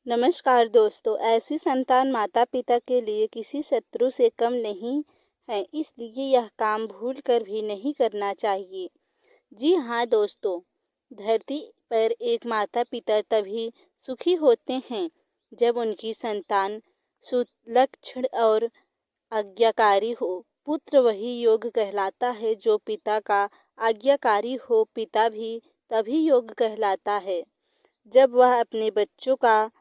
नमस्कार दोस्तों, ऐसी संतान माता पिता के लिए किसी शत्रु से कम नहीं है, इसलिए यह काम भूल कर भी नहीं करना चाहिए। जी हाँ दोस्तों, धरती पर एक माता पिता तभी सुखी होते हैं जब उनकी संतान सुलक्षण और आज्ञाकारी हो। पुत्र वही योग्य कहलाता है जो पिता का आज्ञाकारी हो। पिता भी तभी योग्य कहलाता है जब वह अपने बच्चों का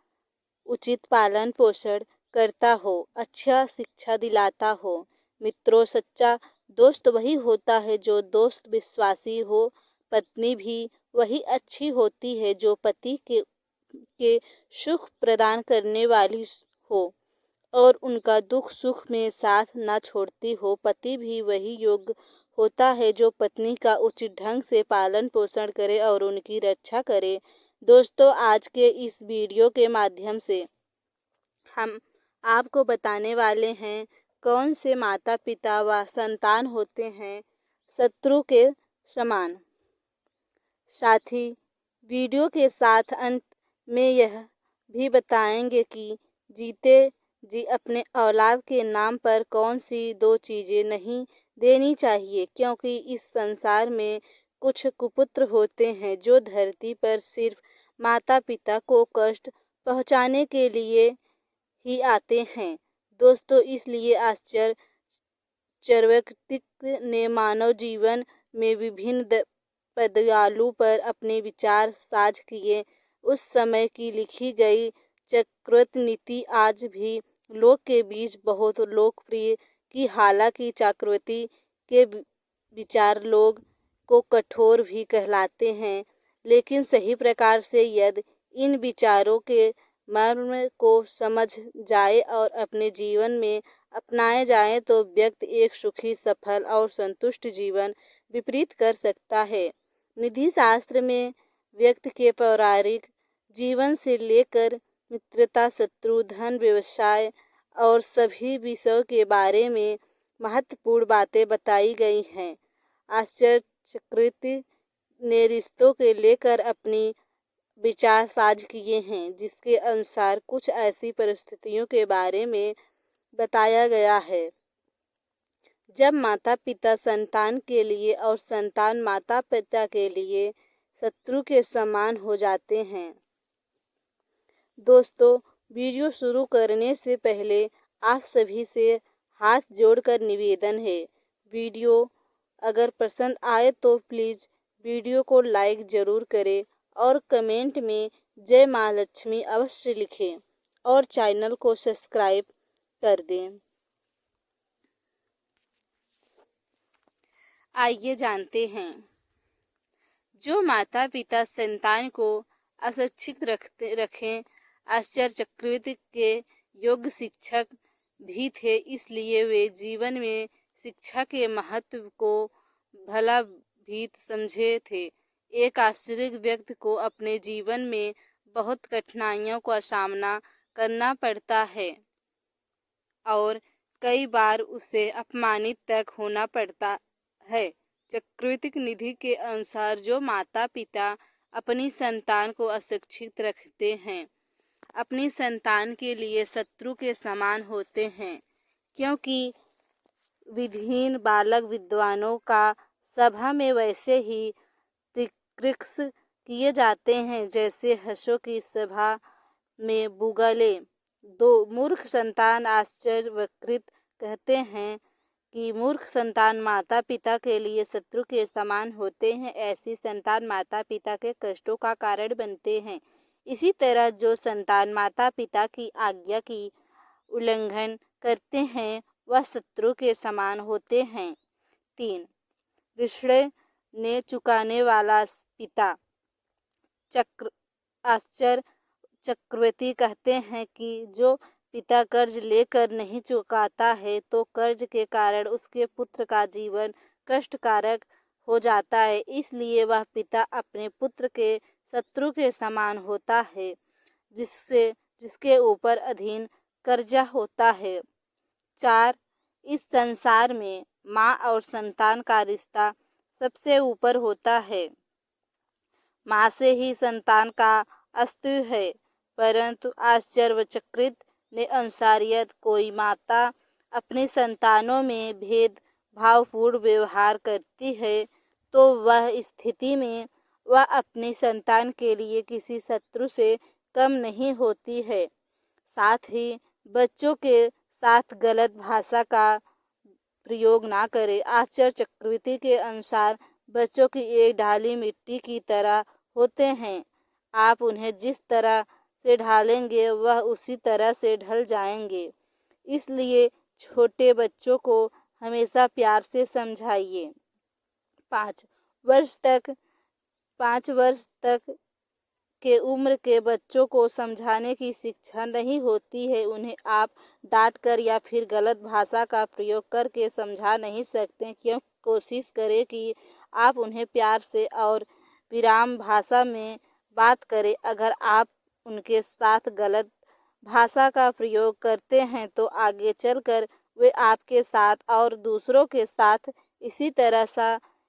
उचित पालन पोषण करता हो, अच्छा शिक्षा दिलाता हो। मित्रों, सच्चा दोस्त वही होता है जो दोस्त विश्वासी हो। पत्नी भी वही अच्छी होती है जो पति के सुख प्रदान करने वाली हो और उनका दुख सुख में साथ न छोड़ती हो। पति भी वही योग्य होता है जो पत्नी का उचित ढंग से पालन पोषण करे और उनकी रक्षा करे। दोस्तों, आज के इस वीडियो के माध्यम से हम आपको बताने वाले हैं कौन से माता पिता व संतान होते हैं शत्रु के समान। साथ ही वीडियो के साथ अंत में यह भी बताएंगे कि जीते जी अपने औलाद के नाम पर कौन सी दो चीज़ें नहीं देनी चाहिए, क्योंकि इस संसार में कुछ कुपुत्र होते हैं जो धरती पर सिर्फ माता पिता को कष्ट पहुंचाने के लिए ही आते हैं। दोस्तों, इसलिए आश्चर्यचरवक्तिक ने मानव जीवन में विभिन्न पदयालु पर अपने विचार साझ किए। उस समय की लिखी गई चक्रवर्ती नीति आज भी लोग के बीच बहुत लोकप्रिय की। हालांकि चक्रवर्ती के विचार लोग को कठोर भी कहलाते हैं, लेकिन सही प्रकार से यदि इन विचारों के मर्म को समझ जाए और अपने जीवन में अपनाए जाए तो व्यक्ति एक सुखी, सफल और संतुष्ट जीवन व्यतीत कर सकता है। निधि शास्त्र में व्यक्ति के पौराणिक जीवन से लेकर मित्रता, शत्रु, धन, व्यवसाय और सभी विषयों के बारे में महत्वपूर्ण बातें बताई गई हैं। आश्चर्यचरवक्ति ने रिश्तों के लेकर अपनी विचार साझ किए हैं, जिसके अनुसार कुछ ऐसी परिस्थितियों के बारे में बताया गया है जब माता पिता संतान के लिए और संतान माता पिता के लिए शत्रु के समान हो जाते हैं। दोस्तों, वीडियो शुरू करने से पहले आप सभी से हाथ जोड़कर निवेदन है, वीडियो अगर पसंद आए तो प्लीज़ वीडियो को लाइक ज़रूर करें और कमेंट में जय माँ लक्ष्मी अवश्य लिखें और चैनल को सब्सक्राइब कर दें। आइए जानते हैं, जो माता पिता संतान को अशिक्षित रखें। आश्चर्यचरवक्ति के योग्य शिक्षक भी थे, इसलिए वे जीवन में शिक्षा के महत्व को भला भी समझे थे। एक आश्चर्य व्यक्ति को अपने जीवन में बहुत कठिनाइयों का सामना करना पड़ता है और कई बार उसे अपमानित तक होना पड़ता है। चक्रवर्ती नीति के अनुसार जो माता पिता अपनी संतान को अशिक्षित रखते हैं, अपनी संतान के लिए शत्रु के समान होते हैं, क्योंकि विधिहीन बालक विद्वानों का सभा में वैसे ही तिरस्कृत किए जाते हैं जैसे हंसों की सभा में बुगले। दो मूर्ख संतान। आश्चर्यचरवक्ति कहते हैं कि मूर्ख संतान माता पिता के लिए शत्रु के समान होते हैं। ऐसी संतान माता पिता के कष्टों का कारण बनते हैं। इसी तरह जो संतान माता पिता की आज्ञा की उल्लंघन करते हैं वह शत्रु के समान होते हैं। 3. ऋण ने चुकाने वाला पिता। आश्चर्यचरवक्ति कहते हैं कि जो पिता कर्ज लेकर नहीं चुकाता है तो कर्ज के कारण उसके पुत्र का जीवन कष्टकारक हो जाता है, इसलिए वह पिता अपने पुत्र के शत्रु के समान होता है जिसके ऊपर अधीन कर्जा होता है। 4. इस संसार में माँ और संतान का रिश्ता सबसे ऊपर होता है। माँ से ही संतान का अस्तित्व है। परंतु आश्चर्यचकित ने अनुसार यदि कोई माता अपनी संतानों में भेदभावपूर्ण व्यवहार करती है तो वह स्थिति में वह अपनी संतान के लिए किसी शत्रु से कम नहीं होती है। साथ ही बच्चों के साथ गलत भाषा का प्रयोग ना करें। आचार्य चक्रवर्ती के अनुसार बच्चों की एक ढाली मिट्टी की तरह होते हैं। आप उन्हें जिस तरह से ढालेंगे वह उसी तरह से ढल जाएंगे। इसलिए छोटे बच्चों को हमेशा प्यार से समझाइए। 5 वर्ष तक के उम्र के बच्चों को समझाने की शिक्षा नहीं होती है। उन्हें आप डांट कर या फिर गलत भाषा का प्रयोग करके समझा नहीं सकते। क्यों कोशिश करें कि आप उन्हें प्यार से और विराम भाषा में बात करें। अगर आप उनके साथ गलत भाषा का प्रयोग करते हैं तो आगे चलकर वे आपके साथ और दूसरों के साथ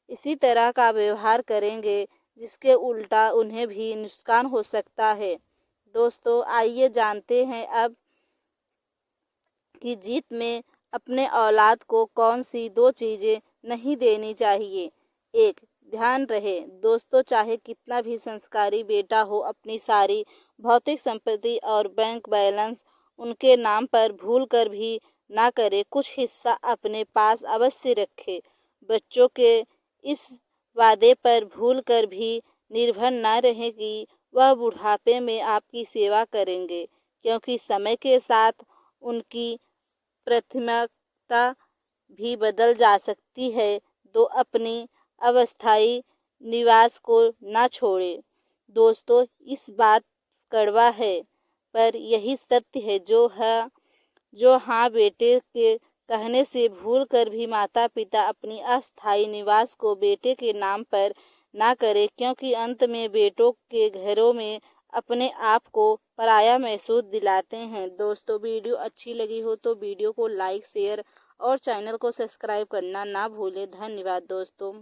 इसी तरह का व्यवहार करेंगे, जिसके उल्टा उन्हें भी नुकसान हो सकता है। दोस्तों, आइए जानते हैं अब कि जीत में अपने औलाद को कौन सी 2 चीज़ें नहीं देनी चाहिए। 1. ध्यान रहे दोस्तों, चाहे कितना भी संस्कारी बेटा हो, अपनी सारी भौतिक संपत्ति और बैंक बैलेंस उनके नाम पर भूल कर भी ना करे। कुछ हिस्सा अपने पास अवश्य रखे। बच्चों के इस वादे पर भूल कर भी निर्भर न रहे कि वह बुढ़ापे में आपकी सेवा करेंगे, क्योंकि समय के साथ उनकी प्राथमिकता भी बदल जा सकती है। तो अपनी अस्थायी निवास को ना छोड़े। दोस्तों, इस बात कड़वा है पर यही सत्य है। जो हाँ बेटे के कहने से भूल कर भी माता पिता अपनी अस्थायी निवास को बेटे के नाम पर ना करे, क्योंकि अंत में बेटों के घरों में अपने आप को पराया महसूस दिलाते हैं। दोस्तों, वीडियो अच्छी लगी हो तो वीडियो को लाइक, शेयर और चैनल को सब्सक्राइब करना ना भूलें। धन्यवाद दोस्तों।